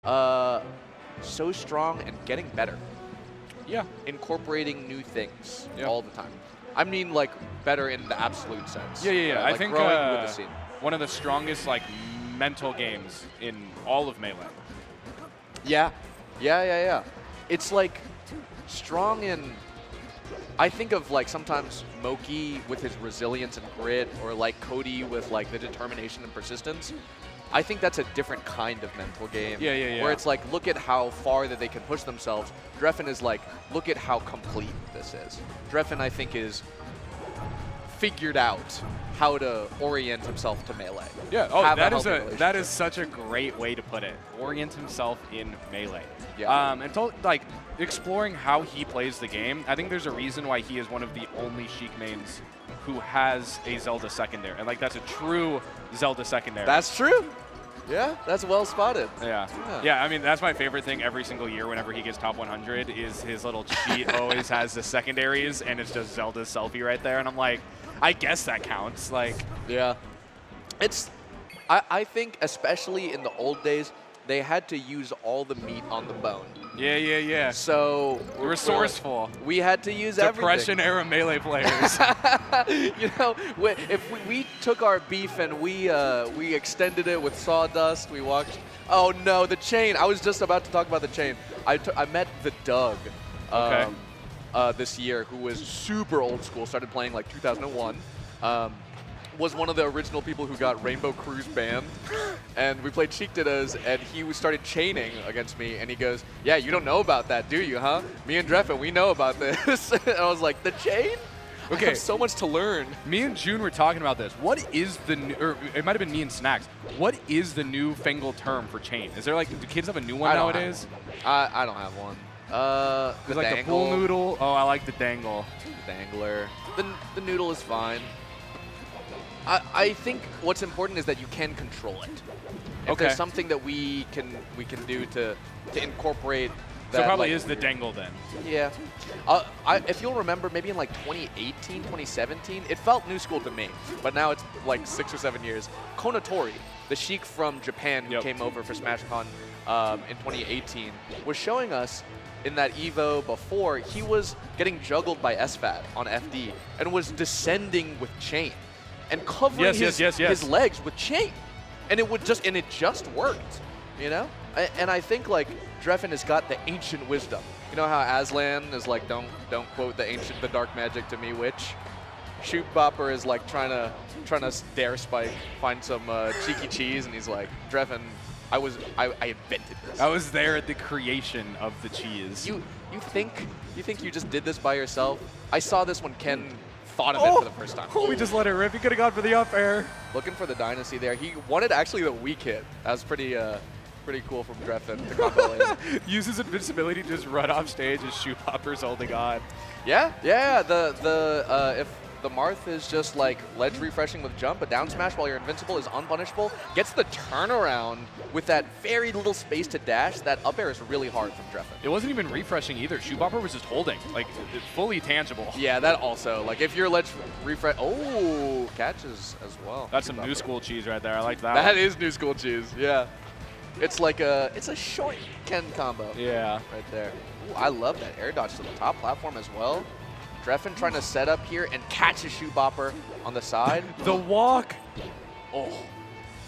so strong and getting better. Yeah. Incorporating new things all the time. I mean, like, better in the absolute sense. Yeah. Like I think growing with the scene. one of the strongest, like, mental games in all of Melee. Yeah. It's, like, strong in... I think of, like, sometimes Moki with his resilience and grit, or, like, Cody with, like, the determination and persistence. I think that's a different kind of mental game. Yeah. Where it's like, look at how far that they can push themselves. Drephen is like, look at how complete this is. Drephen, I think, is figured out how to orient himself to Melee. Yeah, that is such a great way to put it. Orient himself in Melee. Yeah. And like, exploring how he plays the game, I think there's a reason why he is one of the only Sheik mains who has a Zelda secondary. And, like, that's a true Zelda secondary. That's true. Yeah, that's well spotted. Yeah, I mean, that's my favorite thing every single year whenever he gets top 100 is his little cheat always has the secondaries, and it's just Zelda's selfie right there. And I'm like, I guess that counts. Like, yeah. It's, I think, especially in the old days, they had to use all the meat on the bone. Yeah. So resourceful. We had to use Depression era Melee players. You know, if we took our beef and we extended it with sawdust, we walked. Oh no, the chain! I was just about to talk about the chain. I met the Doug this year, who was super old school. Started playing like 2001. Was one of the original people who got Rainbow Cruise banned. And we played Sheik Dittas, and he started chaining against me, and he goes, yeah, you don't know about that, do you, huh? Me and Drephen, we know about this. And I was like, the chain? Okay. I have so much to learn. Me and June were talking about this. What is the new, or it might have been me and Snacks, what is the new fangled term for chain? Is there like, do kids have a new one nowadays? I don't have one. There's like the pool noodle. Oh, I like the dangle. Dangler. The noodle is fine. I think what's important is that you can control it. If there's something that we can do to incorporate that. So it probably is the dangle then. Yeah. If you'll remember, maybe in like 2018, 2017, it felt new school to me, but now it's like 6 or 7 years. Konatori, the Sheik from Japan who came over for SmashCon in 2018, was showing us in that Evo before, he was getting juggled by SFAT on FD and was descending with chain and covering his legs with chain, and it just worked, you know. And I think like Drephen has got the ancient wisdom. You know how Aslan is like, don't quote the dark magic to me, witch. Shoobopper is like trying to dare spike, find some cheeky cheese, and he's like, Drephen, I invented this. I was there at the creation of the cheese. You think you just did this by yourself? I saw this when Ken thought of it for the first time. We just let it rip. He could have gone for the up air. Looking for the dynasty there. He wanted actually the weak hit. That was pretty cool from Drephen to combo in. Uses invincibility to just run off stage as Shoobopper's holding on. Yeah. If the Marth is just like ledge refreshing with jump, a down smash while you're invincible is unpunishable. Gets the turnaround with that very little space to dash. That up air is really hard from Drephen. It wasn't even refreshing either. Shoobopper was just holding, like fully tangible. Yeah, that also. Like if your ledge refresh, catches as well. That's some new school cheese right there. I like that. That is new school cheese. Yeah. It's like it's a short Ken combo. Yeah. Right there. Ooh, I love that air dodge to the top platform as well. Drephen trying to set up here and catch a Shoobopper on the side. The walk. Oh,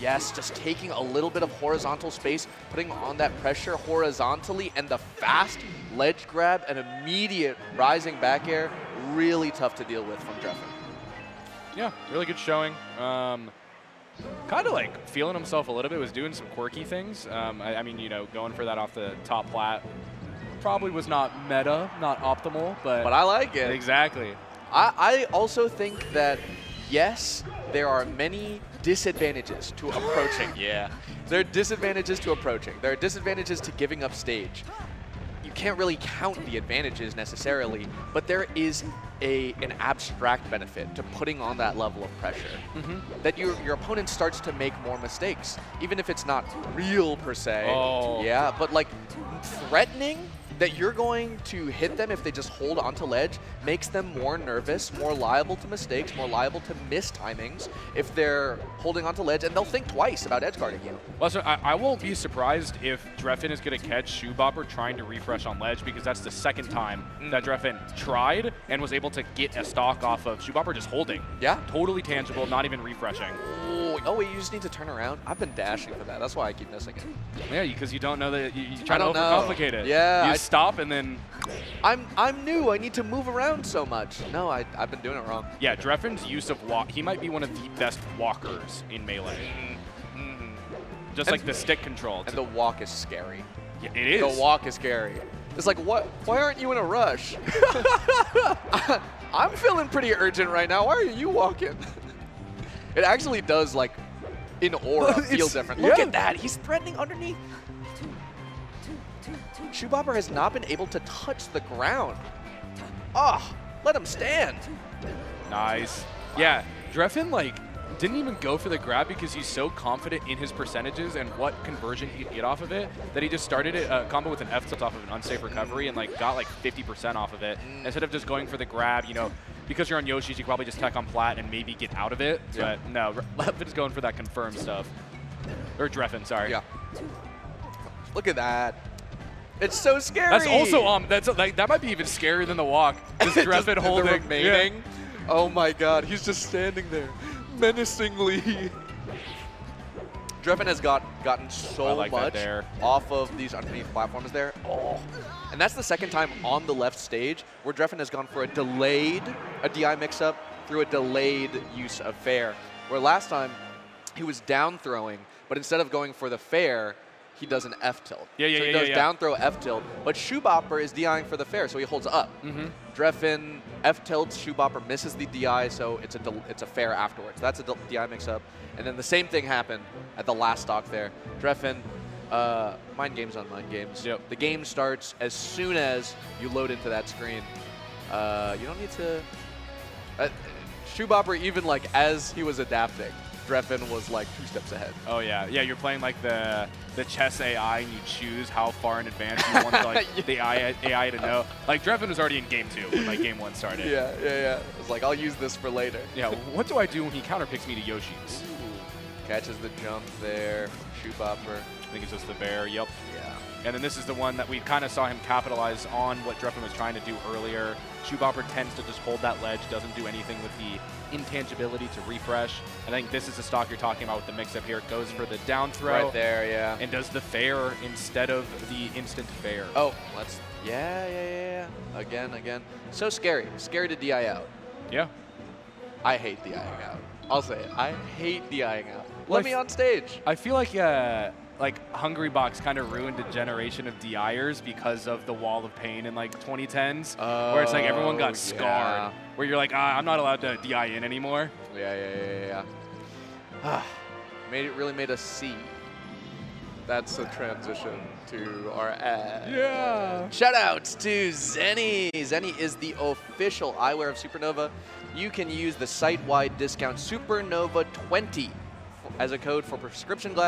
yes, just taking a little bit of horizontal space, putting on that pressure horizontally, and the fast ledge grab and immediate rising back air, really tough to deal with from Drephen. Yeah, really good showing. Kind of like feeling himself a little bit, was doing some quirky things. I mean, you know, going for that off the top plat. Probably was not meta, not optimal, but I like it. Exactly. I also think that, yes, there are many disadvantages to approaching. Yeah. There are disadvantages to approaching. There are disadvantages to giving up stage. You can't really count the advantages necessarily, but there is an abstract benefit to putting on that level of pressure. That your opponent starts to make more mistakes, even if it's not real per se. Oh. Yeah, but like threatening that you're going to hit them if they just hold onto ledge makes them more nervous, more liable to mistakes, more liable to miss timings if they're holding onto ledge, and they'll think twice about edge guarding you. Well, so I won't be surprised if Drephen is going to catch shoobopper trying to refresh on ledge, because that's the second time that Drephen tried and was able to get a stock off of shoobopper just holding. Yeah. Totally tangible, not even refreshing. Oh, wait, you just need to turn around? I've been dashing for that. That's why I keep missing it. Yeah, because you don't know that you try to overcomplicate it. Yeah. You stop and then... I'm new. I need to move around so much. No, I've been doing it wrong. Yeah, Drephen's use of walk, he might be one of the best walkers in Melee. Just like the stick control. And the walk is scary. Yeah, it is. The walk is scary. It's like, what? Why aren't you in a rush? I'm feeling pretty urgent right now. Why are you walking? It actually does, like, in aura, feel different. Look at that. He's threatening underneath. shoobopper has not been able to touch the ground. Oh, let him stand. Nice. Yeah, Drephen, like, didn't even go for the grab because he's so confident in his percentages and what conversion he could get off of it that he just started a combo with an F tilt off of an unsafe recovery and like got like 50% off of it instead of just going for the grab. You know, because you're on Yoshi's, you can probably just tech on plat and maybe get out of it. Yeah. But no, Drephen's going for that confirm stuff. Or Drephen, sorry. Yeah. Look at that. It's so scary. That's also that's like that might be even scarier than the walk. Just Drephen holding the remaining. Yeah. Oh my God, he's just standing there. Menacingly. Drephen has gotten so much off of these underneath platforms there. Oh. And that's the second time on the left stage where Drephen has gone for a DI mix-up through a delayed use of fair. Where last time he was down throwing, but instead of going for the fair, he does an F tilt. So he does down throw F tilt, but shoobopper is DIing for the fair, so he holds up. Drephen F tilts, shoobopper misses the DI, so it's a fair afterwards. That's a DI mix up. And then the same thing happened at the last stock there. Drephen, mind games on mind games. Yep. The game starts as soon as you load into that screen. You don't need to... shoobopper, even like as he was adapting, Drephen was like 2 steps ahead. Oh yeah, yeah. You're playing like the chess AI, and you choose how far in advance you want like the AI to know. Like Drephen was already in game 2 when like game 1 started. Yeah. It was like, I'll use this for later. Yeah. What do I do when he counterpicks me to Yoshi's? Catches the jump there. shoobopper. I think it's just the bear. Yep. Yeah. And then this is the one that we kind of saw him capitalize on what Drephen was trying to do earlier. shoobopper tends to just hold that ledge, doesn't do anything with the intangibility to refresh. I think this is the stock you're talking about with the mix-up here. It goes for the down throw. Right there, yeah. And does the fair instead of the instant fair. Oh, let's... Yeah. Again. So scary. Scary to DI out. Yeah. I hate DIing out. I'll say it. I hate DIing out. Well, Let me on stage. I feel like Hungry Box kind of ruined a generation of DIers because of the wall of pain in like 2010s, where it's like everyone got scarred. Where you're like, I'm not allowed to DI in anymore. Yeah. Really made us see. That's a transition to our ad. Yeah. Shoutouts to Zenny. Zenny is the official eyewear of Supernova. You can use the site-wide discount Supernova 20 as a code for prescription glasses.